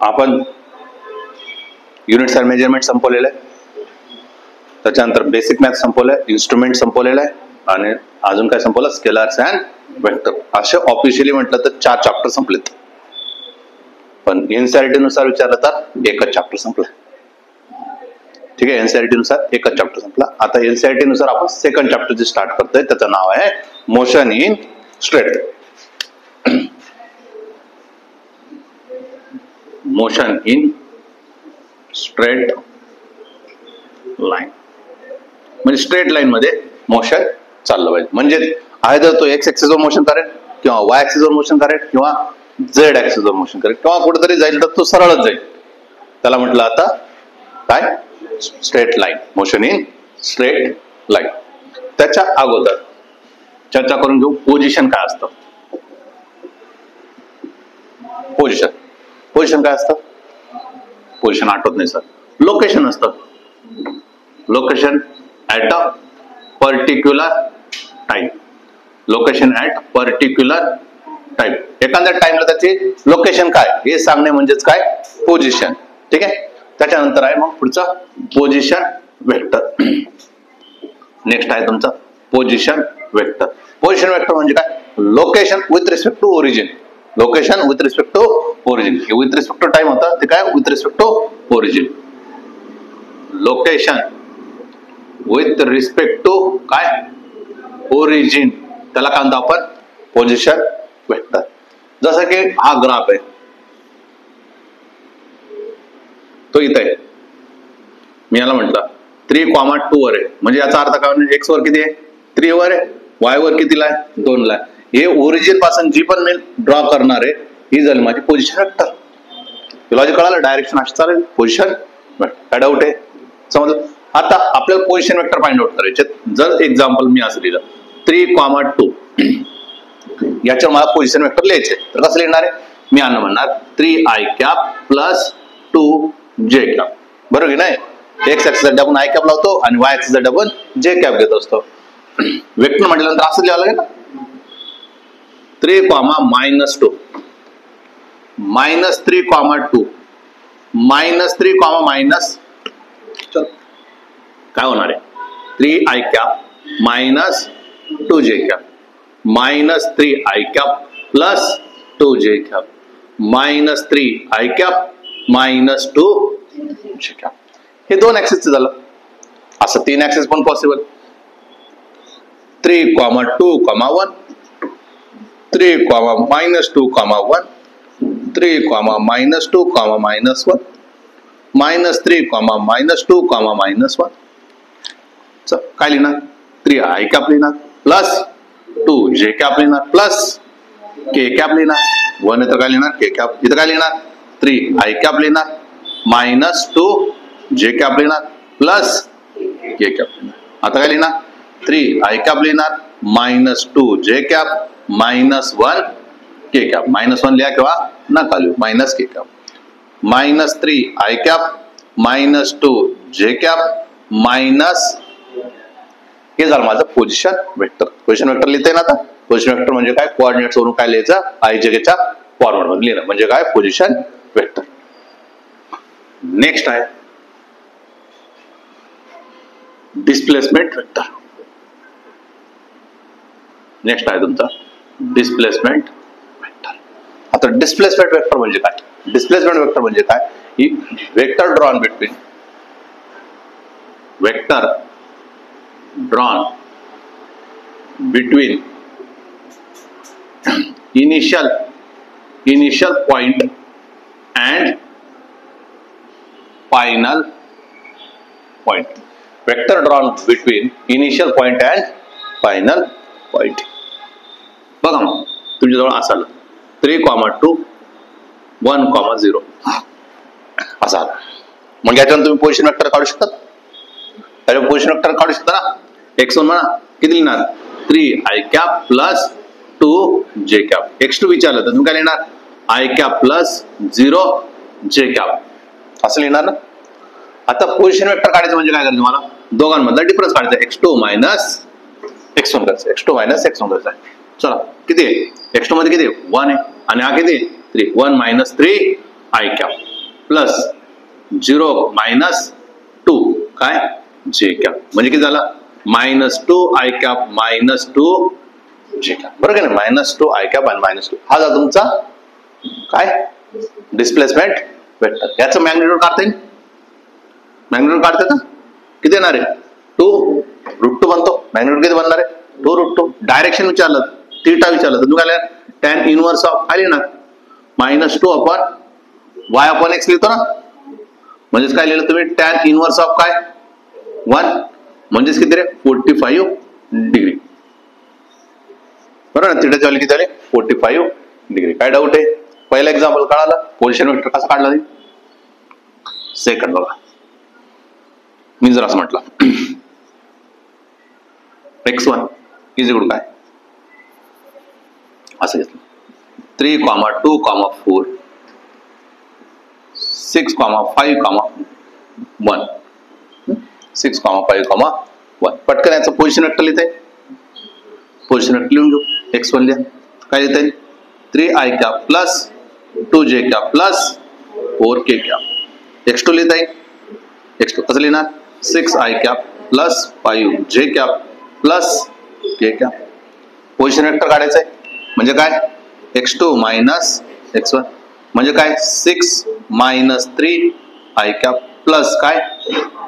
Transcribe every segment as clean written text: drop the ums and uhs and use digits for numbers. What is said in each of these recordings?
आपण units and measurement संपवलेलं आहे, त्याच्यानंतर बेसिक मॅथ्स संपवलंय, इन्स्ट्रुमेंट संपवलेलं आहे आणि अजून काय संपवलं, स्केलर्स अँड वेक्टर. असे ऑफिशियली म्हटलं तर 4 चॅप्टर संपलेत, पण एनसीईआरटी नुसार विचारलं तर एकच चॅप्टर संपला. ठीक आहे, एनसीईआरटी नुसार एकच चॅप्टर संपला. आता एनसीईआरटी नुसार आपण सेकंड चॅप्टर जे स्टार्ट करतोय त्याचं नाव आहे motion in straight. Motion in straight line, म्हणजे स्ट्रेट लाईन मध्ये मोशन चाललं पाहिजे. म्हणजे आयदर तो एक्स ऍक्सिस वर मोशन करेल किंवा वाय ऍक्सिस वर मोशन करेल किंवा झेड ऍक्सिस वर मोशन करेल किंवा कुठेतरी जाईल तर तो सरळच जाईल. त्याला म्हटलं आता काय, straight line, motion in straight line. त्याच्या अगोदर चर्चा करून घेऊ पोझिशन काय असतं. पोझिशन काय असतं, पोझिशन आठवत नाही सर. लोकेशन असतं, location at a particular time. Location at particular time, एखाद्या टाइमला त्याची लोकेशन काय हे सांगणे म्हणजेच काय, पोझिशन. ठीक आहे, त्याच्यानंतर आहे मग पुढचा पोझिशन वेक्टर. नेक्स्ट आहे तुमचा पोझिशन वेक्टर. पोझिशन वेक्टर म्हणजे काय, location with respect to origin. Location with respect to origin, with respect to time होता ते काय, with respect to origin. Location with respect to काय, ओरिजिन, त्याला काय म्हणतो आपण, पोझिशन वेक्टर. जसं की हा ग्राफ आहे, तो इथे आहे, मी याला म्हटलं 3,2 वर आहे, म्हणजे याचा अर्थ काय, म्हणजे एक्स वर किती आहे, 3 वर आहे, वाय वर कितीला आहे, 2 ला आहे. हे ओरिजिन पासून जी पण मी ड्रॉ करणार आहे ही झाली माझी पोझिशन वेक्टर. लॉजिक कळालं, डायरेक्शन अशी चालेल, पोझिशन वेक्टर. काय डाऊट आहे, समजलं. आता आपल्याला पोझिशन वेक्टर फाइंड आउट करायचे. जर एक्झाम्पल मी असं लिहिलं 3,2, याच्यावर मला पोझिशन वेक्टर लिहायचे, तर कसं लिहिणार आहे, मी अन्न म्हणणार 3i प्लस 2j. बरोबर नाही, एक्स ऍक्सिस आपण आय कॅप लावतो आणि वाय ऍक्सिस आपण जे कॅप घेत असतो. वेक्टर म्हटल्यानंतर असं लिहावं लागेल ना, 3, -2 -3, -3, चल काय होणार आहे, 3i minus 2j, minus 3i plus 2j, minus 3i minus 2j. हे 2 ऍक्सिस झालं. असं 3 ऍक्सिस पण पॉसिबल. 3, 2, 1, 3, -2, 1, 3, -2, -1, -3, -2, -1. काय लिहिणार, 3i लिहिणार प्लस 2j लिहिणार प्लस k लिहिणार. 1 इथं काय लिहिणार, k इथं काय लिहिणार, 3i लिहिणार मायनस 2j लिहिणार प्लस k लिहिणार. आता काय लिहिणार, 3i लिहिणार minus 2j minus 1k. Minus 1 लिहा किंवा नका लिहू, minus k, minus 3i minus 2j minus, हे झालं माझं पोझिशन वेक्टर. पोझिशन वेक्टर लिहिता ना. आता पोझिशन वेक्टर म्हणजे काय, कोऑर्डिनेट्स वरून काय लिहायचं, आय जगेच्या फॉर्मॅट मध्ये लिहिणं म्हणजे काय, पोझिशन वेक्टर. नेक्स्ट आहे डिस्प्लेसमेंट वेक्टर. नेक्स्ट आहे तुमचा डिस्प्लेसमेंट वेक्टर. आता डिस्प्लेसमेंट वेक्टर म्हणजे काय, डिस्प्लेसमेंट वेक्टर म्हणजे काय, ही vector drawn between, vector drawn between initial point and final point. Vector drawn between initial point and final point. बघा मग तुमच्याजवळ असाल 3,2, 1,0 असा. मग याच्यावर तुम्ही पोझिशन वेक्टर काढू शकता. त्याच्या पोझिशन वेक्टर काढू शकता ना. x1 म्हणा किती लिहिणार, 3i प्लस 2j. x2 विचारलं तर तुम्ही काय लिहिणार, i प्लस 0j असं लिहिणार ना. आता पोझिशन वेक्टर काढायचं म्हणजे काय करायचं, तुम्हाला दोघांमधला डिफरन्स काढायचा, x2 मायनस x1 करायचं, x2 मायनस x1 करायचं. चला किती आहे, x2 मध्ये किती 1 आहे आणि हा किती 3, 1 - 3i. प्लस 0 मायनस 2 काय जे कॅप, म्हणजे किती झालं -2 आय कॅप मायनस 2 जे कॅप, बरोबर आहे ना, -2 आय कॅप आणि -2 हा झाला तुमचा काय डिस्प्लेसमेंट वेक्टर. याचं मॅग्निट्यूड काढता येईल, मॅग्निट्यूड काढता ना, किती येणार आहे 2√2 बनतो. मॅग्निट्यूड किती बनणार आहे 2√2. डायरेक्शन विचारलं, थीटा विचारलं तर तुम्ही काय tan इनवर्स ऑफ काय लिहिणार -2 अपॉन y अपॉन x लिहितो ना, म्हणजेच काय लिहिलं तुम्ही tan इनवर्स ऑफ काय 1 म्हणजेच किती रे 45 डिग्री, बरोबर ना. थीटाची व्हॅल्यू किती आली 45 डिग्री. काय डाऊट आहे, पहिला एक्झाम्पल कळाला, पोझिशन वेक्टर कसा काढला. सेकंड बघा, मी जर असं म्हटलं x1 इज इक्वल काय असं घेतलं 3, 2, 4 6, 5, 1 6, 5, 1. पटकन याचं पोझिशन वेक्टर लिहिता येईल, पोझिशन वेक्टर लिहून घेऊ. x1 लिहा, काय लिहिता येईल 3i cap plus 2j cap plus 4k cap. x2 लिहिता येईल, x2 कसं लिहिणार 6i cap plus 5j cap plus k cap. Position vector काढायचं आहे म्हणजे काय x2 मायनस x1 म्हणजे काय 6 मायनस 3i कॅप प्लस काय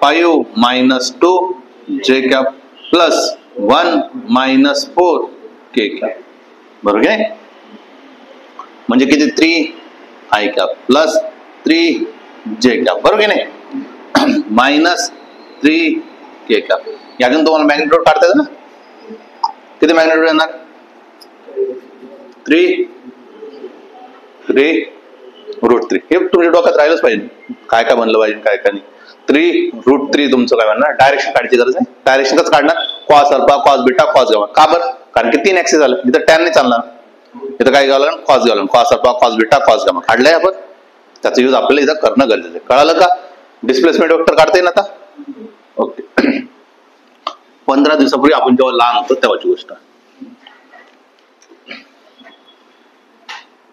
5 minus 2j cap plus 1 minus 4k cap, बरोबर आहे. म्हणजे किती 3i cap plus 3j cap, बरोबर आहे नाही, मायनस 3k कॅप. यातून तुम्हाला मॅग्निट्यूड काढता येतं ना, किती मॅग्निट्यूड येणार 3√3. हे तुमच्या डोक्यात राहिलंच पाहिजे, काय काय बनलं पाहिजे काय काय नाही. 3√3 तुमचं काय म्हणणार, डायरेक्शन काढायची गरज आहे. डायरेक्शन कसं काढणार cos alpha cos beta cos gamma, का बरं, कारण की 3 ऍक्सिस झालं, इथं टॅन नाही चालणार, इथं काय घालून कॉस घालून cos alpha cos beta cos gamma काढलंय आपण, त्याचा यूज आपल्याला इथं करणं गरजेचं आहे. कळालं का, डिस्प्लेसमेंट वेक्टर काढता येईल आता. ओके 15 दिवसापूर्वी आपण जेव्हा लहान होतो तेव्हाची गोष्ट,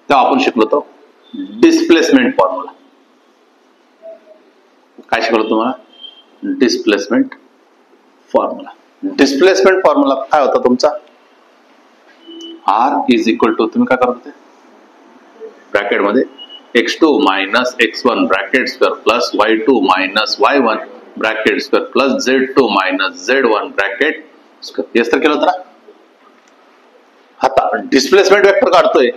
तेव्हा आपण शिकलो होतो डिस्प्लेसमेंट फॉर्म्युला. काय शिकवलं तुम्हाला डिस्प्लेसमेंट फॉर्म्युला. डिस्प्लेसमेंट फॉर्म्युला काय होता तुमचा r इज इक्वल टू, तुम्ही काय करत होते ब्रॅकेट मध्ये x2 minus x1 bracket square plus y2 minus y1 bracket square plus z2 minus z1 bracket square. हेच तर केलं होतं ना. आता डिस्प्लेसमेंट वेक्टर काढतोय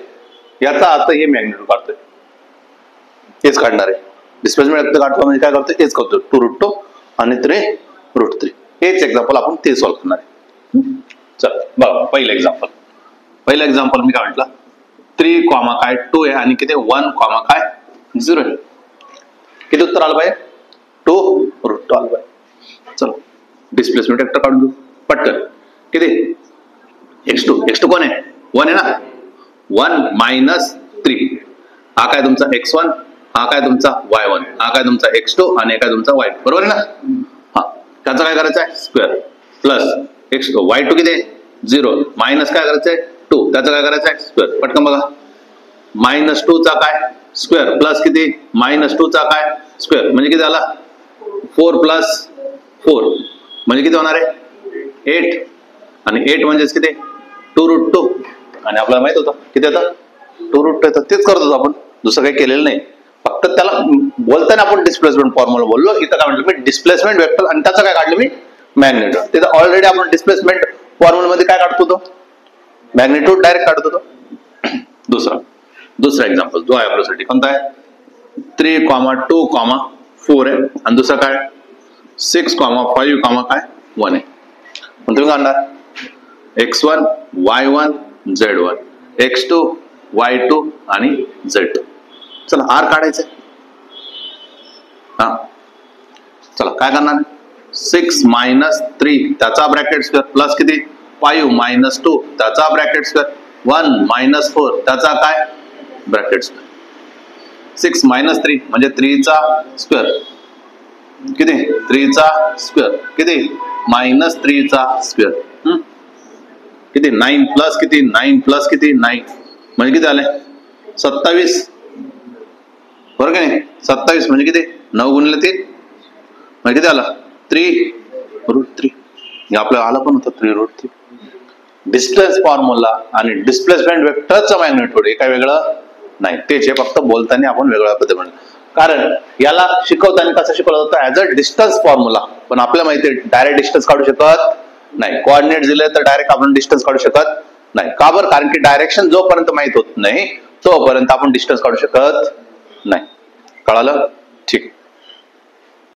याचा अर्थ हे मॅग्निट्यूड काढतोय, हेच काढणार आहे. डिस्प्लेसमेंट वेक्टर काढतो म्हणजे काय करतोय हेच करतोय 2√2 आणि 3√3. हेच एक्झाम्पल आपण ते सॉल्व्ह करणार आहे. चल बघा पहिलं एक्झाम्पल मी काय म्हटलं 3 कॉमा काय 2 आहे आणि किती 1 कॉमा काय 0 आहे. किती उत्तर आलं पाहिजे 2√2 आलं पाहिजे. चलो डिस्प्लेसमेंट वेक्टर काढून घेऊ पटकन. किती x2 कोण आहे 1 आहे ना, 1 मायनस 3 हा काय तुमचा x1, हा काय तुमचा y1, हा काय तुमचा x2 आणि काय तुमचा y2, बरोबर आहे ना. हा त्याचा काय करायचं आहे स्क्वेअर प्लस x2 y2 किती 0 मायनस काय करायचं आहे 2 त्याचा काय करायचं आहे स्क्वेअर. पटकन बघा -2 चा काय स्क्वेअर प्लस किती -2 चा काय स्क्वेअर म्हणजे किती झाला 4 प्लस 4 म्हणजे किती होणार आहे 8 आणि 8 म्हणजेच किती 2√2 आणि आपल्याला माहित होतं किती येतं 2√2 येतं. तेच करत होतो आपण, दुसरं काही केलेलं नाही. फक्त त्याला बोलताना आपण डिस्प्लेसमेंट फॉर्म्युला बोललो, इथं काय म्हटलं मी डिस्प्लेसमेंट वेक्टर आणि त्याचं काय काढलं मी मॅग्निट्यूड. तिथं ऑलरेडी आपण डिस्प्लेसमेंट फॉर्म्युला मध्ये काय काढतो होतो मॅग्निट्यूड डायरेक्ट काढत होतो. दुसरा एक्झाम्पल जो आहे आपल्यासाठी कोणता आहे 3, 2, 4 आहे आणि दुसरा काय 6, 5, काय 1 आहे. पण तुम्ही काढणार x1 y1 z1 x2 y2 आणि z2. चला r काढायचंय. हा चला काय करणार 6 मायनस 3 त्याचा ब्रॅकेट स्क्वेअर प्लस किती 5 मायनस 2 त्याचा ब्रॅकेट स्क्वेअर 1 मायनस 4 त्याचा काय ब्रॅकेट स्क्वेअर. 6 मायनस 3 म्हणजे 3 चा स्क्वेअर किती 3 चा स्क्वेअर किती -3 चा स्क्वेअर किती 9 प्लस किती 9 प्लस किती 9 म्हणजे किती आले 27, बरोबर की नाही? 27 म्हणजे किती? 9 गुणिले 3 म्हणजे किती आला? 3√3. आपल्याला आला पण होता 3√3. डिस्टन्स फॉर्म्युला आणि डिस्प्लेसमेंट वेक्टरचं मॅग्निट्यूड हे काय वेगळं नाही, तेच हे फक्त बोलताना आपण वेगळ्या पद्धतीने, कारण याला शिकवताना कसं शिकवलं जातं? As a distance formula. पण आपल्याला माहिती आहे डायरेक्ट डिस्टन्स काढू शकत नाही. कोऑर्डिनेट दिले तर डायरेक्ट आपण डिस्टन्स काढू शकत नाही. का बरं? कारण की डायरेक्शन जोपर्यंत माहित होत नाही तोपर्यंत आपण डिस्टन्स काढू शकत नाही. कळालं? ठीक.